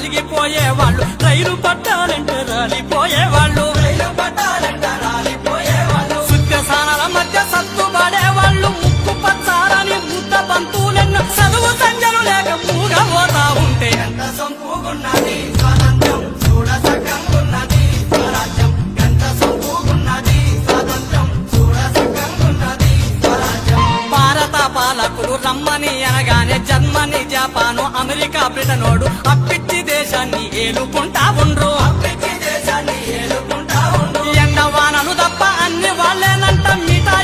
నలిగిపోయేవాళ్ళు, రైలు పట్టాలంటే రాలిపోయేవాళ్ళు, సుఖ్యసానాల మధ్య సత్తుపడేవాళ్ళు, ముక్కు పచ్చారని ముద్ద బంతులెన్న చదువు సంజలు లేక మూగబోతా ఉంటే ఎంత సొంపుగున్నది స్వాతంత్ర్యం చూడ సగంగున్నది స్వరాజ్యం, ఎంత సొంపుగున్నది స్వాతంత్ర్యం చూడ సగంగున్నది స్వరాజ్యం. భారత పాలకులు రమ్మని అనగానే జర్మనీ, జపాను, అమెరికా, బ్రిటనోడు అప్పిచ్చి దేశాన్ని ఏలుకుంటా ఉండ్రు, ఎండవానలు తప్ప అన్ని వాళ్ళేనంట, మిఠాయి